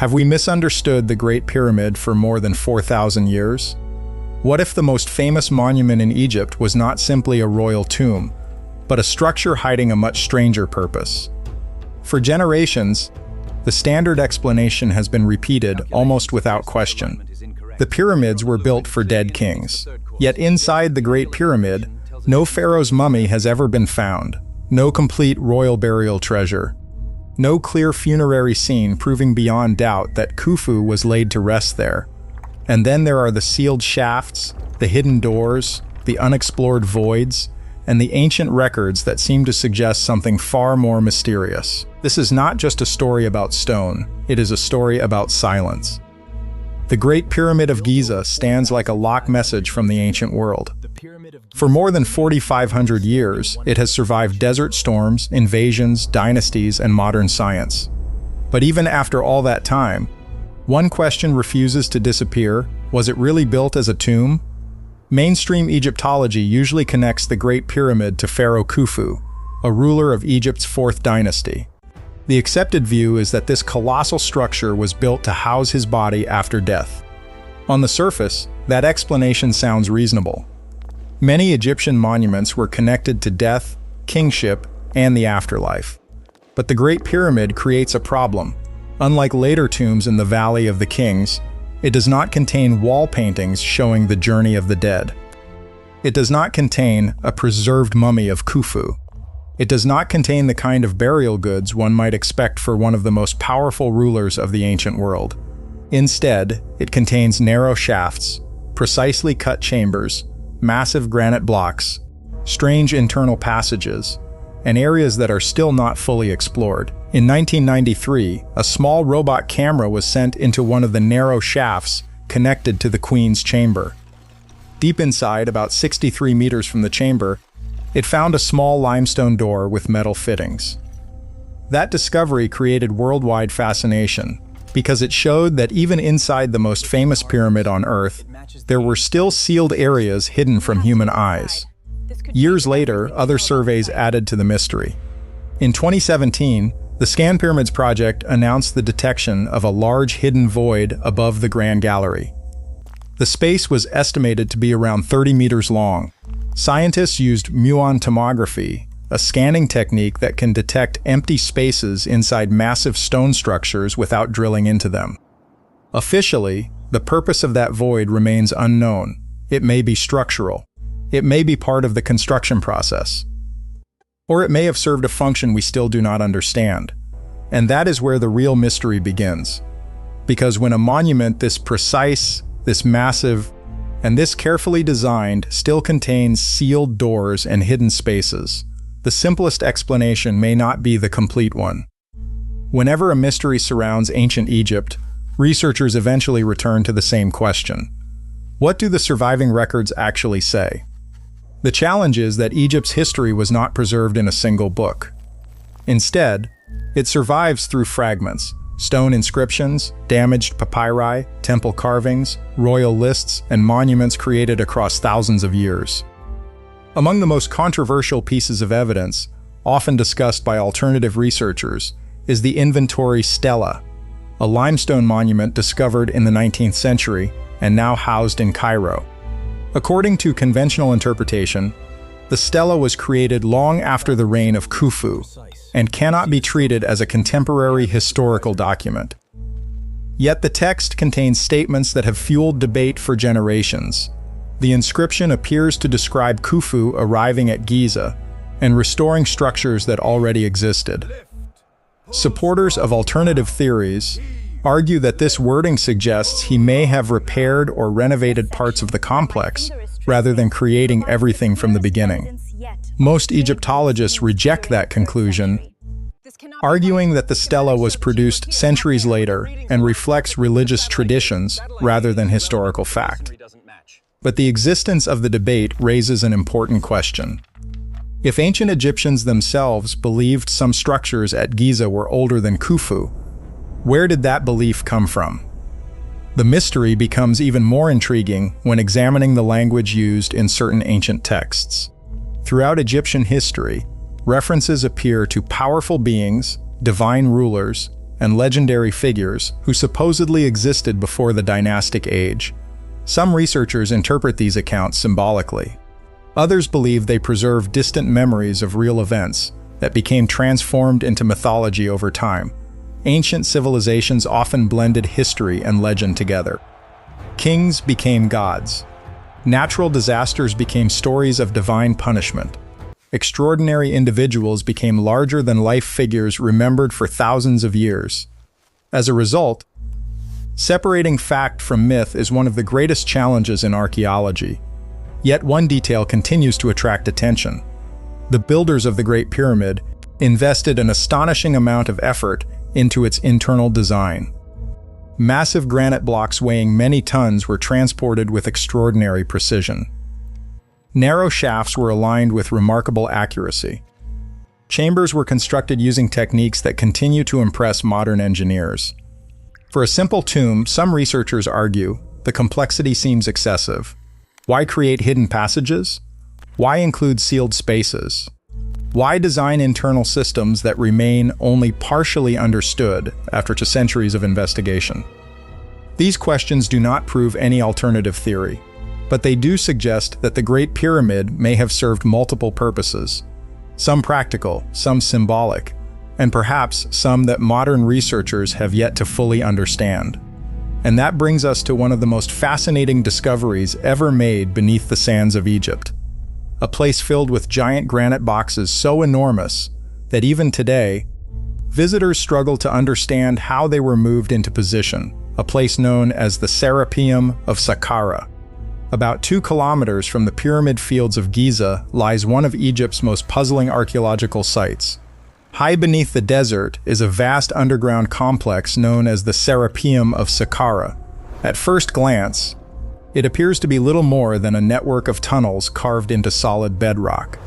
Have we misunderstood the Great Pyramid for more than 4,000 years? What if the most famous monument in Egypt was not simply a royal tomb, but a structure hiding a much stranger purpose? For generations, the standard explanation has been repeated almost without question. The pyramids were built for dead kings. Yet inside the Great Pyramid, no pharaoh's mummy has ever been found, no complete royal burial treasure, no clear funerary scene proving beyond doubt that Khufu was laid to rest there. And then there are the sealed shafts, the hidden doors, the unexplored voids, and the ancient records that seem to suggest something far more mysterious. This is not just a story about stone, it is a story about silence. The Great Pyramid of Giza stands like a lock message from the ancient world. For more than 4,500 years, it has survived desert storms, invasions, dynasties, and modern science. But even after all that time, one question refuses to disappear: was it really built as a tomb? Mainstream Egyptology usually connects the Great Pyramid to Pharaoh Khufu, a ruler of Egypt's 4th dynasty. The accepted view is that this colossal structure was built to house his body after death. On the surface, that explanation sounds reasonable. Many Egyptian monuments were connected to death, kingship, and the afterlife. But the Great Pyramid creates a problem. Unlike later tombs in the Valley of the Kings, it does not contain wall paintings showing the journey of the dead. It does not contain a preserved mummy of Khufu. It does not contain the kind of burial goods one might expect for one of the most powerful rulers of the ancient world. Instead, it contains narrow shafts, precisely cut chambers, massive granite blocks, strange internal passages, and areas that are still not fully explored. In 1993, a small robot camera was sent into one of the narrow shafts connected to the Queen's chamber. Deep inside, about 63 meters from the chamber, it found a small limestone door with metal fittings. That discovery created worldwide fascination, because it showed that even inside the most famous pyramid on Earth, there were still sealed areas hidden from human eyes. Years later, other surveys added to the mystery. In 2017, the Scan Pyramids project announced the detection of a large hidden void above the Grand Gallery. The space was estimated to be around 30 meters long. Scientists used muon tomography, a scanning technique that can detect empty spaces inside massive stone structures without drilling into them. Officially, the purpose of that void remains unknown. It may be structural. It may be part of the construction process. Or it may have served a function we still do not understand. And that is where the real mystery begins. Because when a monument this precise, this massive, and this carefully designed still contains sealed doors and hidden spaces, the simplest explanation may not be the complete one. Whenever a mystery surrounds ancient Egypt, researchers eventually return to the same question. What do the surviving records actually say? The challenge is that Egypt's history was not preserved in a single book. Instead, it survives through fragments: stone inscriptions, damaged papyri, temple carvings, royal lists, and monuments created across thousands of years. Among the most controversial pieces of evidence, often discussed by alternative researchers, is the Inventory Stela, a limestone monument discovered in the 19th century and now housed in Cairo. According to conventional interpretation, the stela was created long after the reign of Khufu and cannot be treated as a contemporary historical document. Yet the text contains statements that have fueled debate for generations. The inscription appears to describe Khufu arriving at Giza and restoring structures that already existed. Supporters of alternative theories argue that this wording suggests he may have repaired or renovated parts of the complex, rather than creating everything from the beginning. Most Egyptologists reject that conclusion, arguing that the stela was produced centuries later and reflects religious traditions rather than historical fact. But the existence of the debate raises an important question. If ancient Egyptians themselves believed some structures at Giza were older than Khufu, where did that belief come from? The mystery becomes even more intriguing when examining the language used in certain ancient texts. Throughout Egyptian history, references appear to powerful beings, divine rulers, and legendary figures who supposedly existed before the dynastic age. Some researchers interpret these accounts symbolically. Others believe they preserve distant memories of real events that became transformed into mythology over time. Ancient civilizations often blended history and legend together. Kings became gods. Natural disasters became stories of divine punishment. Extraordinary individuals became larger-than-life figures remembered for thousands of years. As a result, separating fact from myth is one of the greatest challenges in archaeology. Yet one detail continues to attract attention. The builders of the Great Pyramid invested an astonishing amount of effort into its internal design. Massive granite blocks weighing many tons were transported with extraordinary precision. Narrow shafts were aligned with remarkable accuracy. Chambers were constructed using techniques that continue to impress modern engineers. For a simple tomb, some researchers argue the complexity seems excessive. Why create hidden passages? Why include sealed spaces? Why design internal systems that remain only partially understood after centuries of investigation? These questions do not prove any alternative theory, but they do suggest that the Great Pyramid may have served multiple purposes, some practical, some symbolic, and perhaps some that modern researchers have yet to fully understand. And that brings us to one of the most fascinating discoveries ever made beneath the sands of Egypt. A place filled with giant granite boxes so enormous that even today, visitors struggle to understand how they were moved into position, a place known as the Serapeum of Saqqara. About 2 kilometers from the pyramid fields of Giza lies one of Egypt's most puzzling archaeological sites. High beneath the desert is a vast underground complex known as the Serapeum of Saqqara. At first glance, it appears to be little more than a network of tunnels carved into solid bedrock.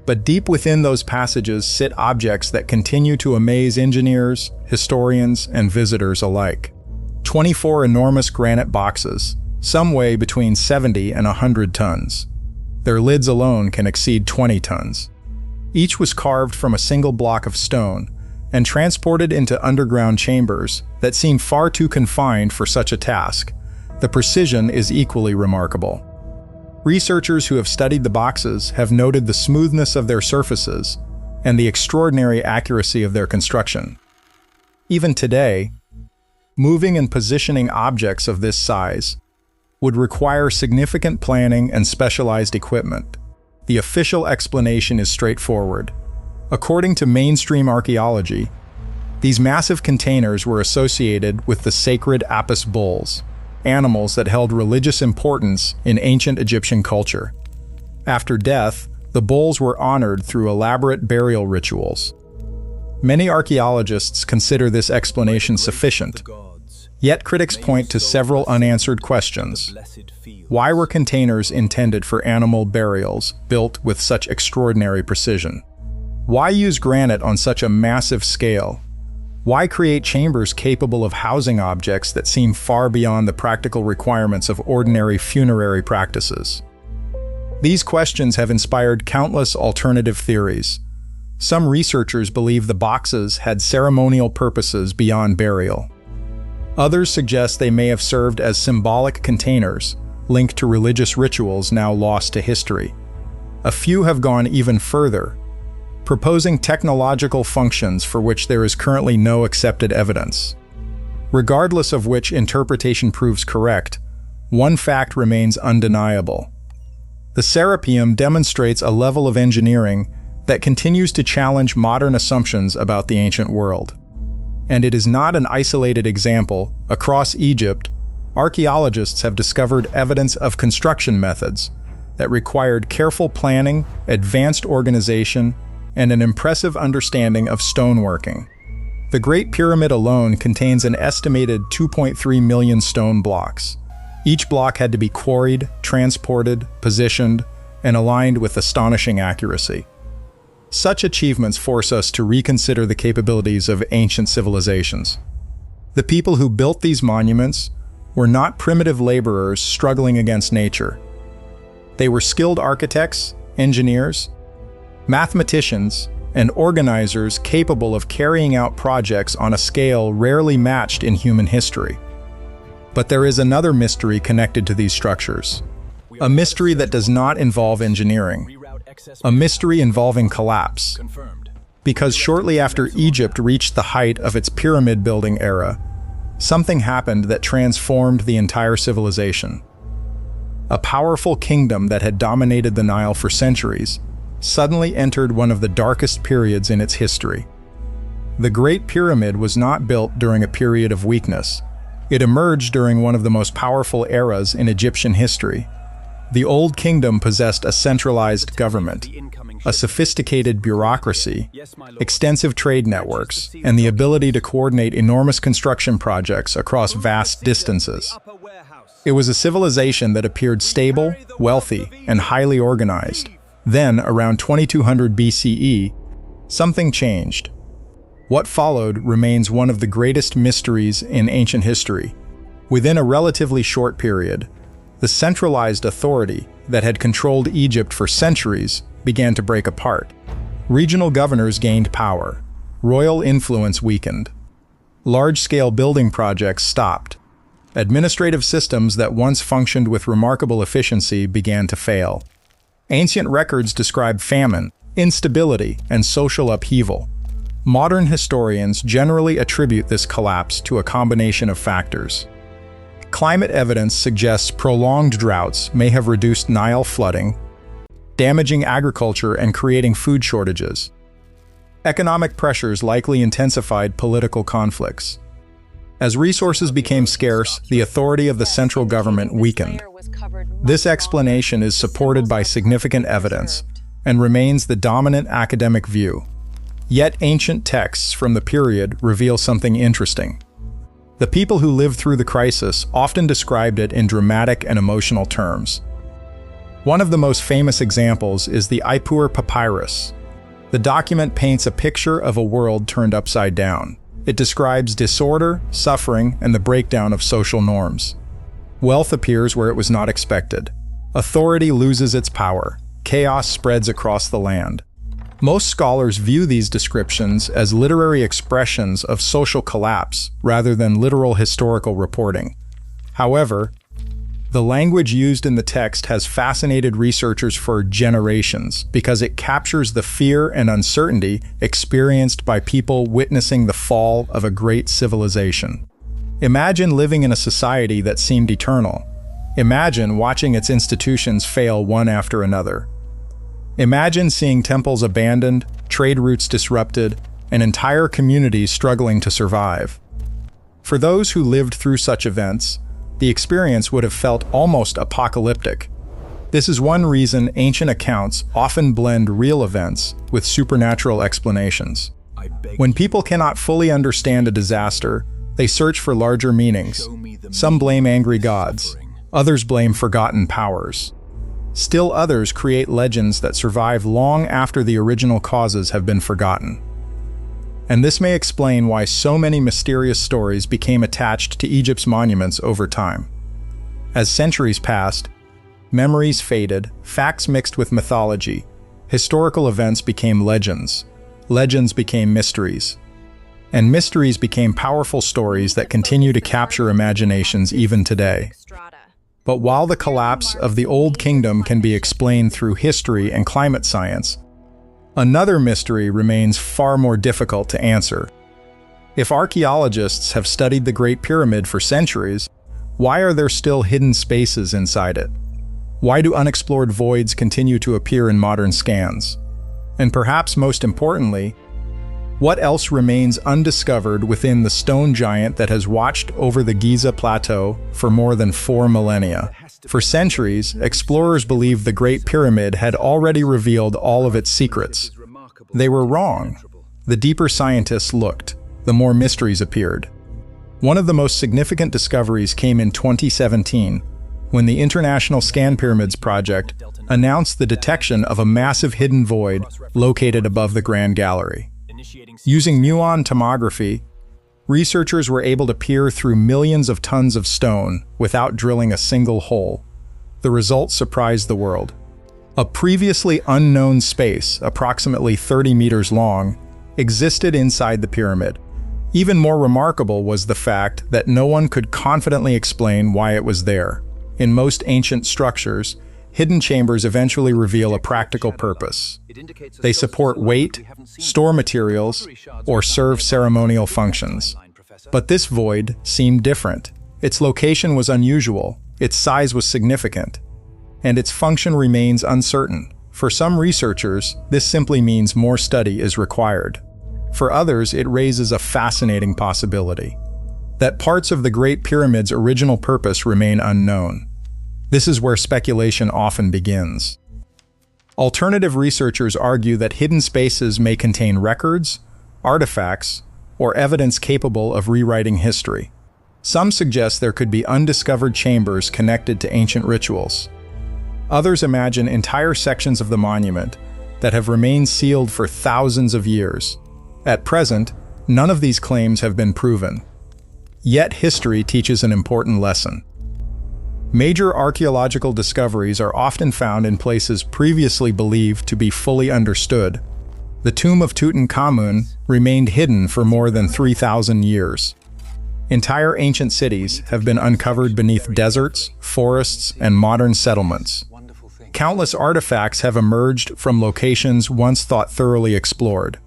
But deep within those passages sit objects that continue to amaze engineers, historians, and visitors alike. 24 enormous granite boxes, some weigh between 70 and 100 tons. Their lids alone can exceed 20 tons. Each was carved from a single block of stone and transported into underground chambers that seem far too confined for such a task. The precision is equally remarkable. Researchers who have studied the boxes have noted the smoothness of their surfaces and the extraordinary accuracy of their construction. Even today, moving and positioning objects of this size would require significant planning and specialized equipment. The official explanation is straightforward. According to mainstream archaeology, these massive containers were associated with the sacred Apis bulls, animals that held religious importance in ancient Egyptian culture. After death, the bulls were honored through elaborate burial rituals. Many archaeologists consider this explanation sufficient, yet critics point to several unanswered questions. Why were containers intended for animal burials built with such extraordinary precision? Why use granite on such a massive scale? Why create chambers capable of housing objects that seem far beyond the practical requirements of ordinary funerary practices? These questions have inspired countless alternative theories. Some researchers believe the boxes had ceremonial purposes beyond burial. Others suggest they may have served as symbolic containers linked to religious rituals now lost to history. A few have gone even further, proposing technological functions for which there is currently no accepted evidence. Regardless of which interpretation proves correct, one fact remains undeniable. The Serapeum demonstrates a level of engineering that continues to challenge modern assumptions about the ancient world. And it is not an isolated example. Across Egypt, archaeologists have discovered evidence of construction methods that required careful planning, advanced organization, and an impressive understanding of stoneworking. The Great Pyramid alone contains an estimated 2.3 million stone blocks. Each block had to be quarried, transported, positioned, and aligned with astonishing accuracy. Such achievements force us to reconsider the capabilities of ancient civilizations. The people who built these monuments were not primitive laborers struggling against nature. They were skilled architects, engineers, mathematicians, and organizers capable of carrying out projects on a scale rarely matched in human history. But there is another mystery connected to these structures. A mystery that does not involve engineering. A mystery involving collapse. Because shortly after Egypt reached the height of its pyramid-building era, something happened that transformed the entire civilization. A powerful kingdom that had dominated the Nile for centuries suddenly entered one of the darkest periods in its history. The Great Pyramid was not built during a period of weakness. It emerged during one of the most powerful eras in Egyptian history. The Old Kingdom possessed a centralized government, a sophisticated bureaucracy, extensive trade networks, and the ability to coordinate enormous construction projects across vast distances. It was a civilization that appeared stable, wealthy, and highly organized. Then, around 2200 BCE, something changed. What followed remains one of the greatest mysteries in ancient history. Within a relatively short period, the centralized authority that had controlled Egypt for centuries began to break apart. Regional governors gained power. Royal influence weakened. Large-scale building projects stopped. Administrative systems that once functioned with remarkable efficiency began to fail. Ancient records describe famine, instability, and social upheaval. Modern historians generally attribute this collapse to a combination of factors. Climate evidence suggests prolonged droughts may have reduced Nile flooding, damaging agriculture and creating food shortages. Economic pressures likely intensified political conflicts. As resources became scarce, the authority of the central government weakened. This explanation is supported by significant evidence and remains the dominant academic view. Yet ancient texts from the period reveal something interesting. The people who lived through the crisis often described it in dramatic and emotional terms. One of the most famous examples is the Ipuwer Papyrus. The document paints a picture of a world turned upside down. It describes disorder, suffering, and the breakdown of social norms. Wealth appears where it was not expected. Authority loses its power. Chaos spreads across the land. Most scholars view these descriptions as literary expressions of social collapse rather than literal historical reporting. However, the language used in the text has fascinated researchers for generations because it captures the fear and uncertainty experienced by people witnessing the fall of a great civilization. Imagine living in a society that seemed eternal. Imagine watching its institutions fail one after another. Imagine seeing temples abandoned, trade routes disrupted, and entire communities struggling to survive. For those who lived through such events, the experience would have felt almost apocalyptic. This is one reason ancient accounts often blend real events with supernatural explanations. When people cannot fully understand a disaster, they search for larger meanings. Some blame angry gods, others blame forgotten powers. Still others create legends that survive long after the original causes have been forgotten. And this may explain why so many mysterious stories became attached to Egypt's monuments over time. As centuries passed, memories faded, facts mixed with mythology, historical events became legends, legends became mysteries, and mysteries became powerful stories that continue to capture imaginations even today. But while the collapse of the Old Kingdom can be explained through history and climate science, another mystery remains far more difficult to answer. If archaeologists have studied the Great Pyramid for centuries, why are there still hidden spaces inside it? Why do unexplored voids continue to appear in modern scans? And perhaps most importantly, what else remains undiscovered within the stone giant that has watched over the Giza Plateau for more than 4 millennia? For centuries, explorers believed the Great Pyramid had already revealed all of its secrets. They were wrong. The deeper scientists looked, the more mysteries appeared. One of the most significant discoveries came in 2017, when the International Scan Pyramids project announced the detection of a massive hidden void located above the Grand Gallery. Using muon tomography, researchers were able to peer through millions of tons of stone without drilling a single hole. The results surprised the world. A previously unknown space, approximately 30 meters long, existed inside the pyramid. Even more remarkable was the fact that no one could confidently explain why it was there. In most ancient structures, hidden chambers eventually reveal a practical purpose. They support weight, store materials, or serve ceremonial functions. But this void seemed different. Its location was unusual, its size was significant, and its function remains uncertain. For some researchers, this simply means more study is required. For others, it raises a fascinating possibility: that parts of the Great Pyramid's original purpose remain unknown. This is where speculation often begins. Alternative researchers argue that hidden spaces may contain records, artifacts, or evidence capable of rewriting history. Some suggest there could be undiscovered chambers connected to ancient rituals. Others imagine entire sections of the monument that have remained sealed for thousands of years. At present, none of these claims have been proven. Yet history teaches an important lesson. Major archaeological discoveries are often found in places previously believed to be fully understood. The tomb of Tutankhamun remained hidden for more than 3,000 years. Entire ancient cities have been uncovered beneath deserts, forests, and modern settlements. Countless artifacts have emerged from locations once thought thoroughly explored.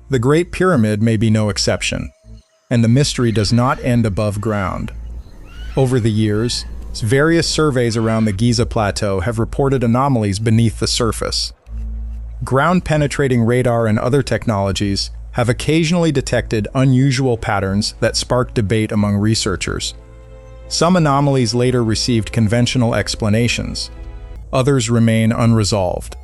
The Great Pyramid may be no exception, and the mystery does not end above ground. Over the years, various surveys around the Giza Plateau have reported anomalies beneath the surface. Ground-penetrating radar and other technologies have occasionally detected unusual patterns that spark debate among researchers. Some anomalies later received conventional explanations. Others remain unresolved.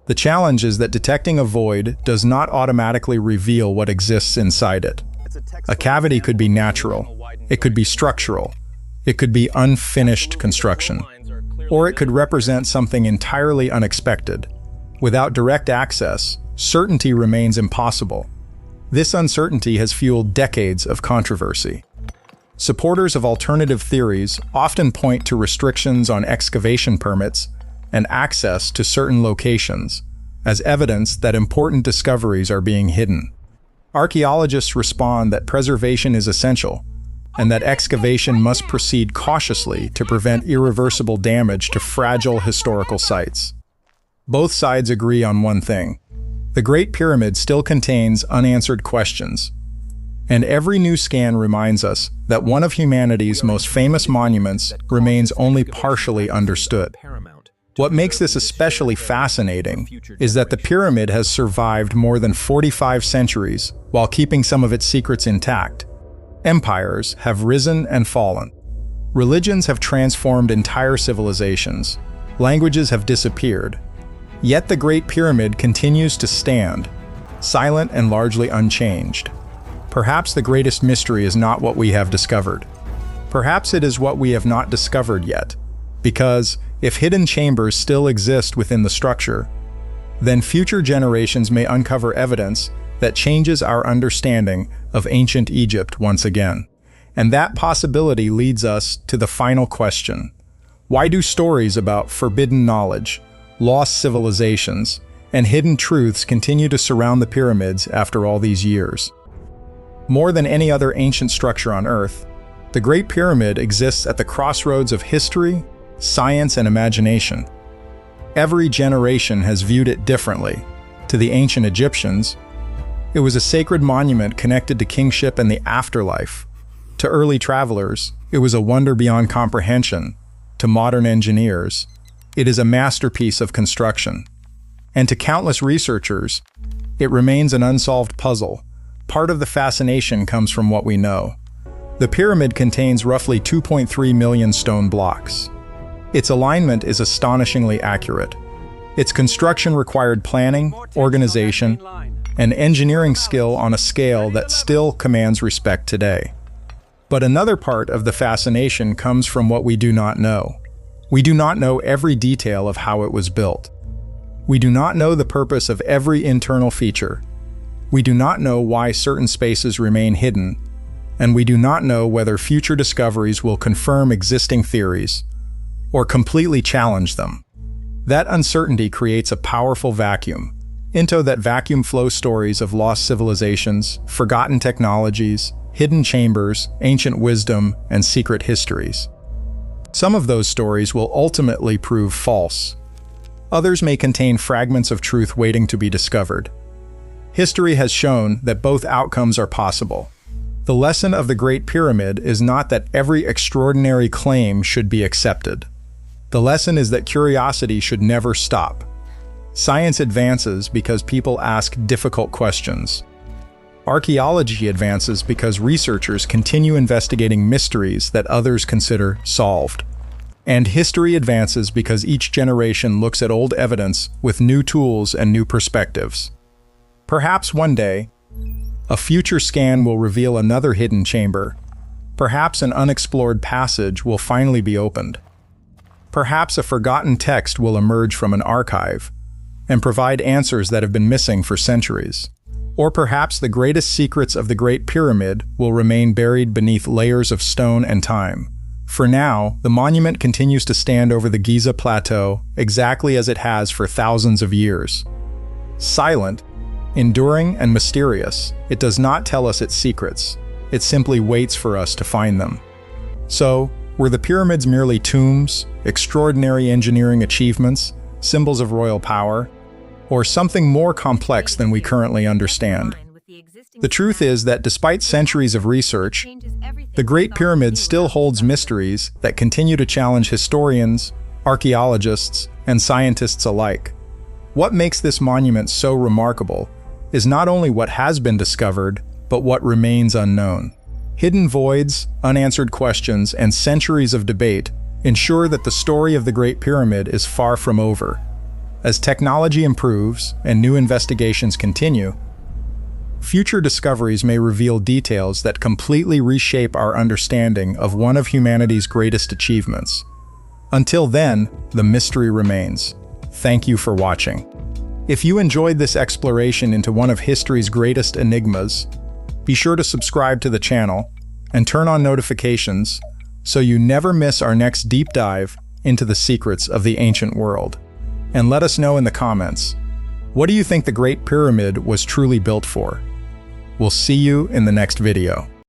The challenge is that detecting a void does not automatically reveal what exists inside it. A cavity could be natural, it could be structural, it could be unfinished construction, or it could represent something entirely unexpected. Without direct access, certainty remains impossible. This uncertainty has fueled decades of controversy. Supporters of alternative theories often point to restrictions on excavation permits and access to certain locations as evidence that important discoveries are being hidden. Archaeologists respond that preservation is essential and that excavation must proceed cautiously to prevent irreversible damage to fragile historical sites. Both sides agree on one thing: the Great Pyramid still contains unanswered questions, and every new scan reminds us that one of humanity's most famous monuments remains only partially understood. What makes this especially fascinating is that the pyramid has survived more than 45 centuries while keeping some of its secrets intact. Empires have risen and fallen. Religions have transformed entire civilizations. Languages have disappeared. Yet the Great Pyramid continues to stand, silent and largely unchanged. Perhaps the greatest mystery is not what we have discovered. Perhaps it is what we have not discovered yet. Because if hidden chambers still exist within the structure, then future generations may uncover evidence that changes our understanding of ancient Egypt once again. And that possibility leads us to the final question: why do stories about forbidden knowledge, lost civilizations, and hidden truths continue to surround the pyramids after all these years? More than any other ancient structure on Earth, the Great Pyramid exists at the crossroads of history, science, and imagination. Every generation has viewed it differently. To the ancient Egyptians, it was a sacred monument connected to kingship and the afterlife. To early travelers, it was a wonder beyond comprehension. To modern engineers, it is a masterpiece of construction. And to countless researchers, it remains an unsolved puzzle. Part of the fascination comes from what we know. The pyramid contains roughly 2.3 million stone blocks. Its alignment is astonishingly accurate. Its construction required planning, organization, and engineering skill on a scale that still commands respect today. But another part of the fascination comes from what we do not know. We do not know every detail of how it was built. We do not know the purpose of every internal feature. We do not know why certain spaces remain hidden, and we do not know whether future discoveries will confirm existing theories or completely challenge them. That uncertainty creates a powerful vacuum. Into that vacuum flow stories of lost civilizations, forgotten technologies, hidden chambers, ancient wisdom, and secret histories. Some of those stories will ultimately prove false. Others may contain fragments of truth waiting to be discovered. History has shown that both outcomes are possible. The lesson of the Great Pyramid is not that every extraordinary claim should be accepted. The lesson is that curiosity should never stop. Science advances because people ask difficult questions. Archaeology advances because researchers continue investigating mysteries that others consider solved. And history advances because each generation looks at old evidence with new tools and new perspectives. Perhaps one day, a future scan will reveal another hidden chamber. Perhaps an unexplored passage will finally be opened. Perhaps a forgotten text will emerge from an archive and provide answers that have been missing for centuries. Or perhaps the greatest secrets of the Great Pyramid will remain buried beneath layers of stone and time. For now, the monument continues to stand over the Giza Plateau exactly as it has for thousands of years. Silent, enduring, and mysterious, it does not tell us its secrets. It simply waits for us to find them. So, were the pyramids merely tombs, extraordinary engineering achievements, symbols of royal power, or something more complex than we currently understand? The truth is that despite centuries of research, the Great Pyramid still holds mysteries that continue to challenge historians, archaeologists, and scientists alike. What makes this monument so remarkable is not only what has been discovered, but what remains unknown. Hidden voids, unanswered questions, and centuries of debate ensure that the story of the Great Pyramid is far from over. As technology improves and new investigations continue, future discoveries may reveal details that completely reshape our understanding of one of humanity's greatest achievements. Until then, the mystery remains. Thank you for watching. If you enjoyed this exploration into one of history's greatest enigmas, be sure to subscribe to the channel and turn on notifications so you never miss our next deep dive into the secrets of the ancient world. And let us know in the comments, what do you think the Great Pyramid was truly built for? We'll see you in the next video.